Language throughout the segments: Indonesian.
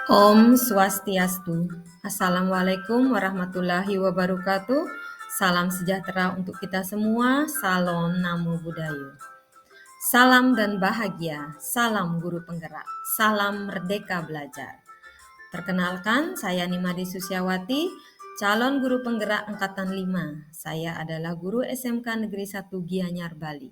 Om Swastiastu. Assalamualaikum warahmatullahi wabarakatuh. Salam sejahtera untuk kita semua. Salam Namo Buddhaya. Salam dan bahagia. Salam guru penggerak. Salam merdeka belajar. Perkenalkan, saya Nimade Susiawati, calon guru penggerak angkatan 5. Saya adalah guru SMK Negeri 1 Gianyar, Bali.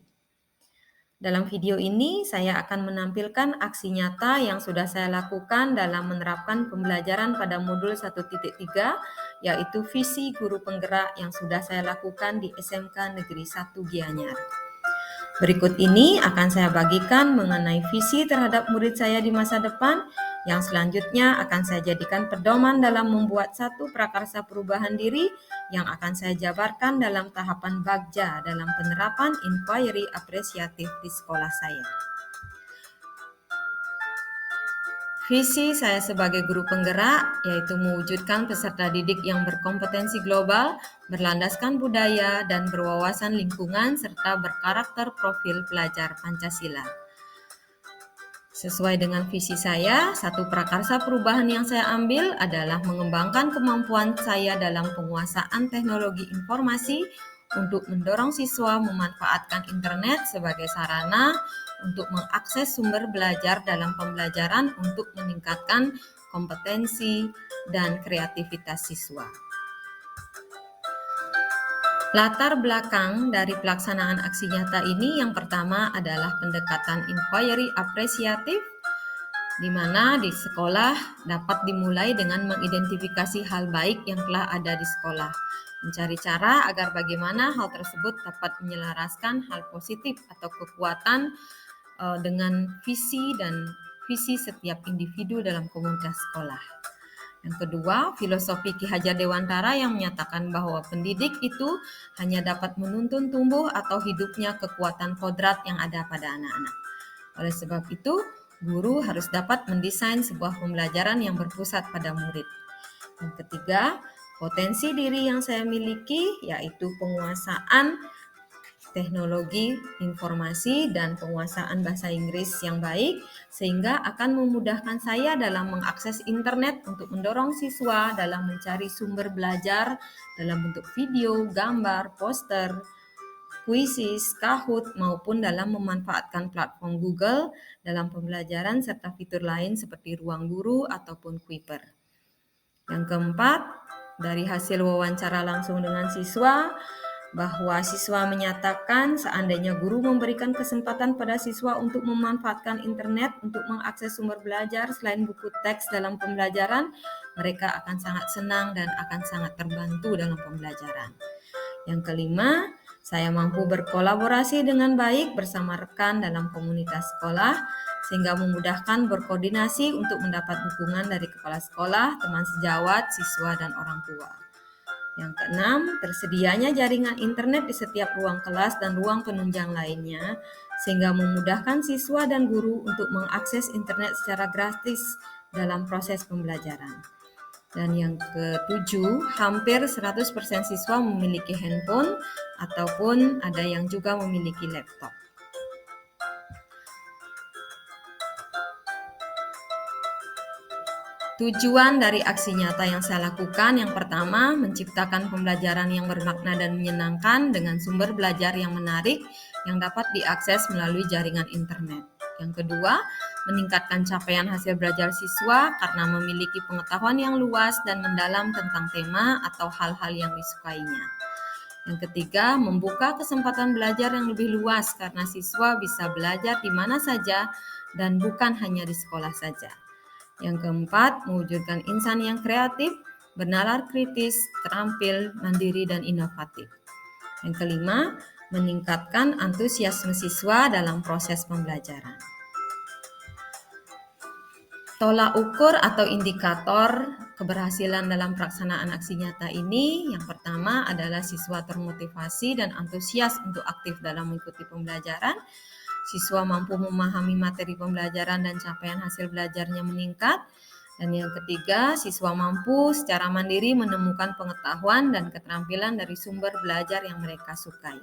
Dalam video ini, saya akan menampilkan aksi nyata yang sudah saya lakukan dalam menerapkan pembelajaran pada modul 1.3, yaitu visi guru penggerak yang sudah saya lakukan di SMK Negeri 1 Gianyar. Berikut ini akan saya bagikan mengenai visi terhadap murid saya di masa depan, yang selanjutnya akan saya jadikan pedoman dalam membuat satu prakarsa perubahan diri yang akan saya jabarkan dalam tahapan bagja dalam penerapan inquiry apresiatif di sekolah saya. Visi saya sebagai guru penggerak yaitu mewujudkan peserta didik yang berkompetensi global, berlandaskan budaya, dan berwawasan lingkungan serta berkarakter profil pelajar Pancasila. Sesuai dengan visi saya, satu prakarsa perubahan yang saya ambil adalah mengembangkan kemampuan saya dalam penguasaan teknologi informasi untuk mendorong siswa memanfaatkan internet sebagai sarana untuk mengakses sumber belajar dalam pembelajaran untuk meningkatkan kompetensi dan kreativitas siswa. Latar belakang dari pelaksanaan aksi nyata ini yang pertama adalah pendekatan inquiry apresiatif, di mana di sekolah dapat dimulai dengan mengidentifikasi hal baik yang telah ada di sekolah, mencari cara agar bagaimana hal tersebut dapat menyelaraskan hal positif atau kekuatan dengan visi dan visi setiap individu dalam komunitas sekolah. Yang kedua, filosofi Ki Hajar Dewantara yang menyatakan bahwa pendidik itu hanya dapat menuntun tumbuh atau hidupnya kekuatan kodrat yang ada pada anak-anak. Oleh sebab itu, guru harus dapat mendesain sebuah pembelajaran yang berpusat pada murid. Yang ketiga, potensi diri yang saya miliki yaitu penguasaan teknologi informasi dan penguasaan bahasa Inggris yang baik, sehingga akan memudahkan saya dalam mengakses internet untuk mendorong siswa dalam mencari sumber belajar dalam bentuk video, gambar, poster, kuisis, Kahoot, maupun dalam memanfaatkan platform Google dalam pembelajaran serta fitur lain seperti ruang guru ataupun Kuiper. Yang keempat, dari hasil wawancara langsung dengan siswa, bahwa siswa menyatakan seandainya guru memberikan kesempatan pada siswa untuk memanfaatkan internet untuk mengakses sumber belajar selain buku teks dalam pembelajaran, mereka akan sangat senang dan akan sangat terbantu dalam pembelajaran. Yang kelima, saya mampu berkolaborasi dengan baik bersama rekan dalam komunitas sekolah, sehingga memudahkan berkoordinasi untuk mendapat dukungan dari kepala sekolah, teman sejawat, siswa, dan orang tua. Yang keenam, tersedianya jaringan internet di setiap ruang kelas dan ruang penunjang lainnya, sehingga memudahkan siswa dan guru untuk mengakses internet secara gratis dalam proses pembelajaran. Dan yang ketujuh, hampir 100% siswa memiliki handphone ataupun ada yang juga memiliki laptop. Tujuan dari aksi nyata yang saya lakukan yang pertama, menciptakan pembelajaran yang bermakna dan menyenangkan dengan sumber belajar yang menarik yang dapat diakses melalui jaringan internet. Yang kedua, meningkatkan capaian hasil belajar siswa karena memiliki pengetahuan yang luas dan mendalam tentang tema atau hal-hal yang disukainya. Yang ketiga, membuka kesempatan belajar yang lebih luas karena siswa bisa belajar di mana saja dan bukan hanya di sekolah saja. Yang keempat, mewujudkan insan yang kreatif, bernalar kritis, terampil, mandiri, dan inovatif. Yang kelima, meningkatkan antusiasme siswa dalam proses pembelajaran. Tolak ukur atau indikator keberhasilan dalam pelaksanaan aksi nyata ini, yang pertama adalah siswa termotivasi dan antusias untuk aktif dalam mengikuti pembelajaran. Siswa mampu memahami materi pembelajaran dan capaian hasil belajarnya meningkat. Dan yang ketiga, siswa mampu secara mandiri menemukan pengetahuan dan keterampilan dari sumber belajar yang mereka sukai.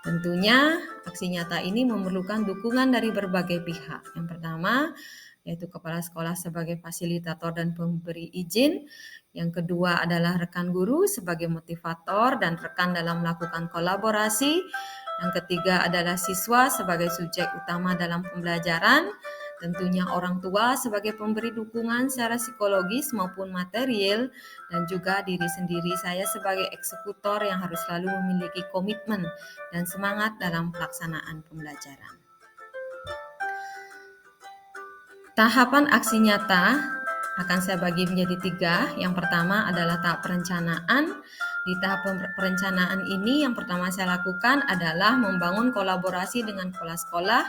Tentunya, aksi nyata ini memerlukan dukungan dari berbagai pihak. Yang pertama, yaitu kepala sekolah sebagai fasilitator dan pemberi izin. Yang kedua adalah rekan guru sebagai motivator dan rekan dalam melakukan kolaborasi. Yang ketiga adalah siswa sebagai subjek utama dalam pembelajaran. Tentunya orang tua sebagai pemberi dukungan secara psikologis maupun material, dan juga diri sendiri saya sebagai eksekutor yang harus selalu memiliki komitmen dan semangat dalam pelaksanaan pembelajaran. Tahapan aksi nyata akan saya bagi menjadi 3. Yang pertama adalah tahap perencanaan. Di tahap perencanaan ini yang pertama saya lakukan adalah membangun kolaborasi dengan kepala sekolah,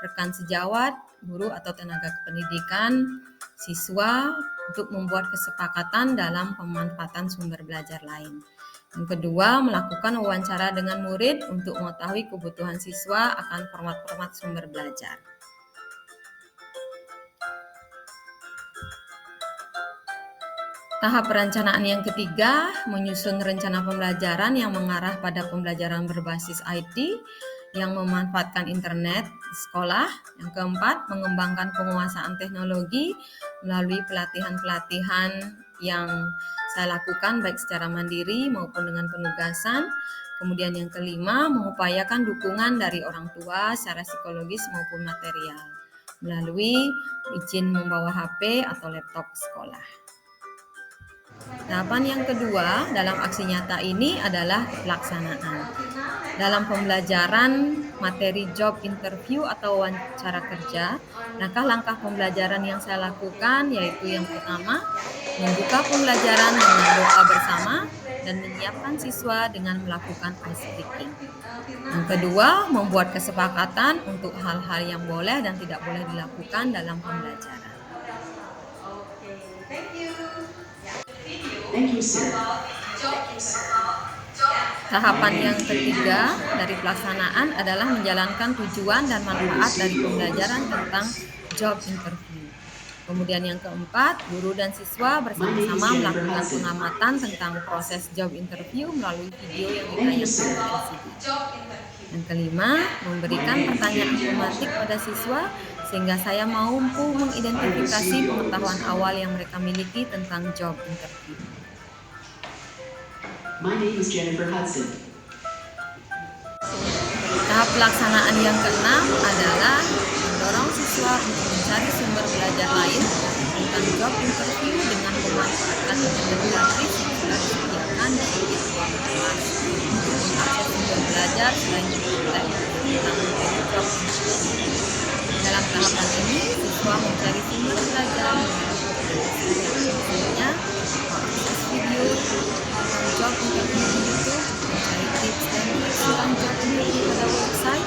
rekan sejawat, guru atau tenaga kependidikan, siswa untuk membuat kesepakatan dalam pemanfaatan sumber belajar lain. Yang kedua, melakukan wawancara dengan murid untuk mengetahui kebutuhan siswa akan format-format sumber belajar. Tahap perencanaan yang ketiga, menyusun rencana pembelajaran yang mengarah pada pembelajaran berbasis IT yang memanfaatkan internet di sekolah. Yang keempat, mengembangkan penguasaan teknologi melalui pelatihan-pelatihan yang saya lakukan baik secara mandiri maupun dengan penugasan. Kemudian yang kelima, mengupayakan dukungan dari orang tua secara psikologis maupun material melalui izin membawa HP atau laptop sekolah. Tahapan yang kedua dalam aksi nyata ini adalah pelaksanaan. Dalam pembelajaran materi job interview atau wawancara kerja, langkah-langkah pembelajaran yang saya lakukan yaitu yang pertama, membuka pembelajaran dengan doa bersama dan menyiapkan siswa dengan melakukan ice breaking. Yang kedua, membuat kesepakatan untuk hal-hal yang boleh dan tidak boleh dilakukan dalam pembelajaran. Thank you, sir. Tahapan yang ketiga dari pelaksanaan adalah menjalankan tujuan dan manfaat dari pembelajaran tentang job interview. Kemudian yang keempat, guru dan siswa bersama-sama melakukan pengamatan tentang proses job interview melalui video yang ditayangkan di LCD. Yang kelima, memberikan pertanyaan tematik pada siswa sehingga saya mampu mengidentifikasi pengetahuan awal yang mereka miliki tentang job interview. My name is Jennifer Hudson. Tahap pelaksanaan yang keenam adalah mendorong siswa untuk mencari sumber belajar lain tentang job interview dengan memanfaatkan internet gratis yang sudah disediakan di setiap ruang kelas untuk mengakses sumber belajar selain tentang materi job interview. Dalam tahapan ini, siswa mencari sumber belajar misalnya mengakses video tentang job interview di YouTube, mencari tips dan trik tentang job interview pada website,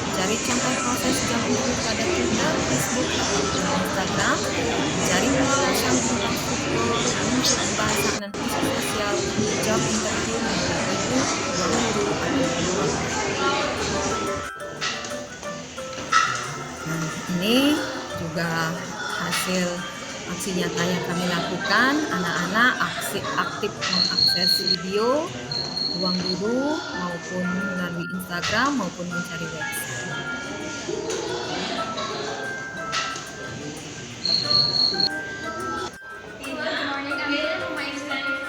mencari contoh proses job interview pada Twitter, Facebook, atau Instagram, mencari penjelasan tentang struktur, unsur bahasa dan fungsi sosial job interview melalui YouTube, guru, atau ini juga hasil aksi nyata yang kami lakukan. Anak-anak aktif mengakses video ruang guru maupun melalui Instagram maupun mencari website.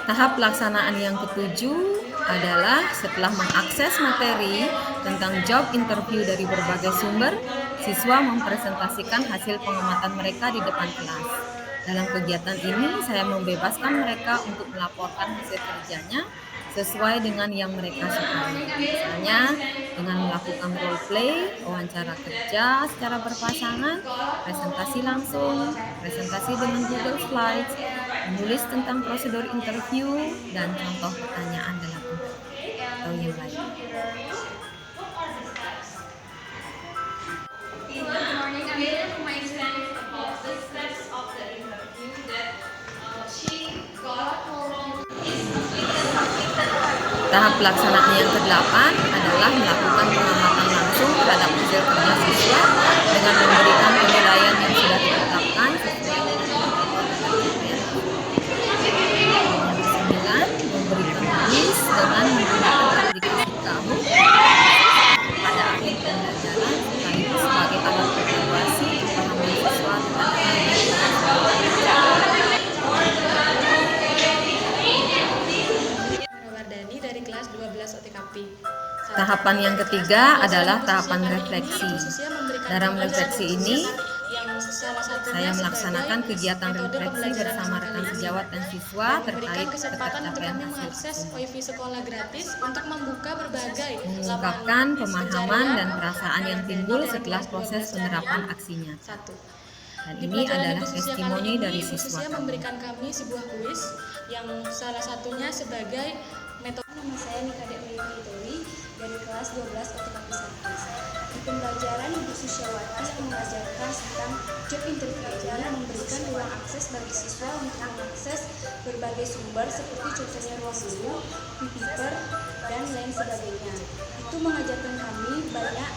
Tahap pelaksanaan yang ketujuh adalah setelah mengakses materi tentang job interview dari berbagai sumber, siswa mempresentasikan hasil pengamatan mereka di depan kelas. Dalam kegiatan ini, saya membebaskan mereka untuk melaporkan hasil kerjanya sesuai dengan yang mereka sukai. Misalnya, dengan melakukan role play, wawancara kerja secara berpasangan, presentasi langsung, presentasi dengan Google Slides, menulis tentang prosedur interview, dan contoh pertanyaan dalam interview, atau yang lain. Tahap pelaksanaan yang ke-8 adalah melakukan pengamatan langsung terhadap hasil kerja siswa dengan memberikan penilaian yang sudah ditetapkan sesuai dengan yang ke-9, memberikan kuis dengan menggunakan aplikasi Kahoot pada akhir pembelajaran sekaligus sebagai alat evaluasi pemahaman siswa terhadap Tahapan yang ketiga adalah tahapan refleksi. Dalam refleksi ini, saya melaksanakan kegiatan refleksi bersama rekan sejawat dan siswa terkait pencapaian hasil WiFi sekolah gratis untuk membuka berbagai mengungkapkan pemahaman dan perasaan yang timbul setelah proses penerapan aksinya. Dan ini adalah testimoni dari siswa kami. Memberikan kami sebuah kuis yang salah satunya sebagai metode. Nama saya Nikadek Dewi dari kelas 12 Otomatis 1. Di pembelajaran Ibu Susiawati yang mengajarkan tentang job interview dan memberikan ruang akses bagi siswa untuk mengakses berbagai sumber seperti contohnya ruang guru, Pipiper, dan lain sebagainya. Itu mengajarkan kami banyak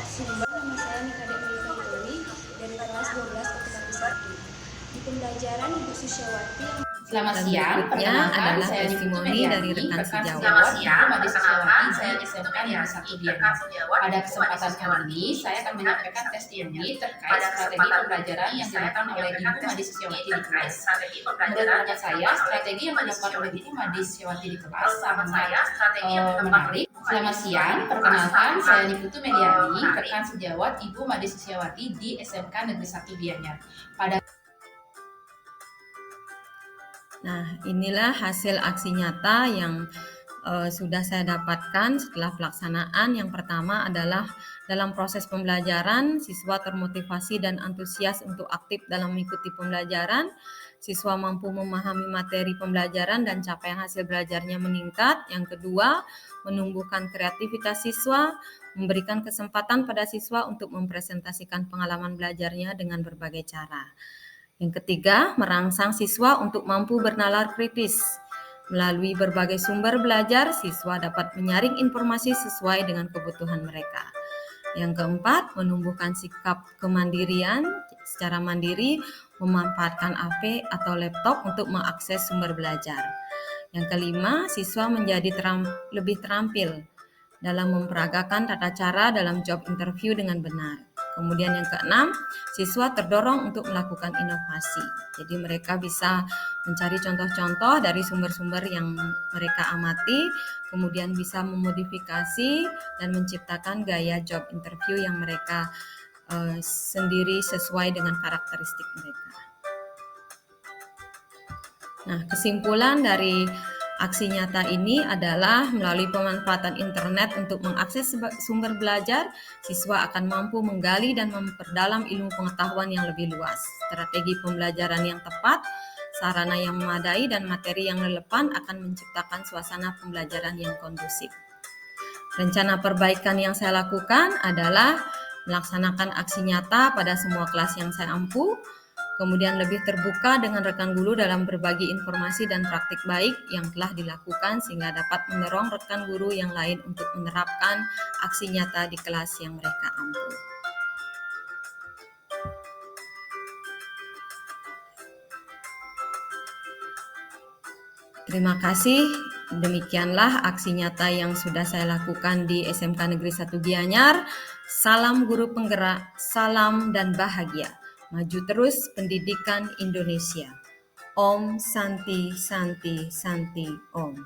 sumber. Nama saya Nikadek Dewi dari kelas 12 Otomatis 1. Di pembelajaran Ibu Susiawati yang Selamat Dan siang, berikutnya perkenalkan adalah saya testimoni Niputu dari Mediani, rekan rekan sejawat. sejawat Ibu Made Susiawati, saya SMK Negeri 1 Bianyar. Pada kesempatan kali ini, saya akan menyampaikan testimoni terkait strategi pembelajaran yang dilakukan oleh Ibu Made Susiawati di kelas. Menurut pendapat saya, strategi yang dilakukan oleh Ibu Made Susiawati di kelas sangat menarik. Selamat siang, perkenalkan saya Niputu Mediani, rekan sejawat Ibu Made Susiawati di SMK Negeri 1 Bianyar. Nah, inilah hasil aksi nyata yang sudah saya dapatkan setelah pelaksanaan. Yang pertama adalah dalam proses pembelajaran, siswa termotivasi dan antusias untuk aktif dalam mengikuti pembelajaran. Siswa mampu memahami materi pembelajaran dan capaian hasil belajarnya meningkat. Yang kedua, menumbuhkan kreativitas siswa, memberikan kesempatan pada siswa untuk mempresentasikan pengalaman belajarnya dengan berbagai cara. Yang ketiga, merangsang siswa untuk mampu bernalar kritis. Melalui berbagai sumber belajar, siswa dapat menyaring informasi sesuai dengan kebutuhan mereka. Yang keempat, menumbuhkan sikap kemandirian secara mandiri, memanfaatkan HP atau laptop untuk mengakses sumber belajar. Yang kelima, siswa menjadi lebih terampil dalam memperagakan tata cara dalam job interview dengan benar. Kemudian yang keenam, siswa terdorong untuk melakukan inovasi. Jadi mereka bisa mencari contoh-contoh dari sumber-sumber yang mereka amati, kemudian bisa memodifikasi dan menciptakan gaya job interview yang mereka sendiri sesuai dengan karakteristik mereka. Nah, kesimpulan dari aksi nyata ini adalah melalui pemanfaatan internet untuk mengakses sumber belajar, siswa akan mampu menggali dan memperdalam ilmu pengetahuan yang lebih luas. Strategi pembelajaran yang tepat, sarana yang memadai, dan materi yang relevan akan menciptakan suasana pembelajaran yang kondusif. Rencana perbaikan yang saya lakukan adalah melaksanakan aksi nyata pada semua kelas yang saya ampu, kemudian lebih terbuka dengan rekan guru dalam berbagi informasi dan praktik baik yang telah dilakukan sehingga dapat mendorong rekan guru yang lain untuk menerapkan aksi nyata di kelas yang mereka ampu. Terima kasih. Demikianlah aksi nyata yang sudah saya lakukan di SMK Negeri 1 Gianyar. Salam guru penggerak, salam dan bahagia. Maju terus pendidikan Indonesia. Om Santi Santi Santi Om.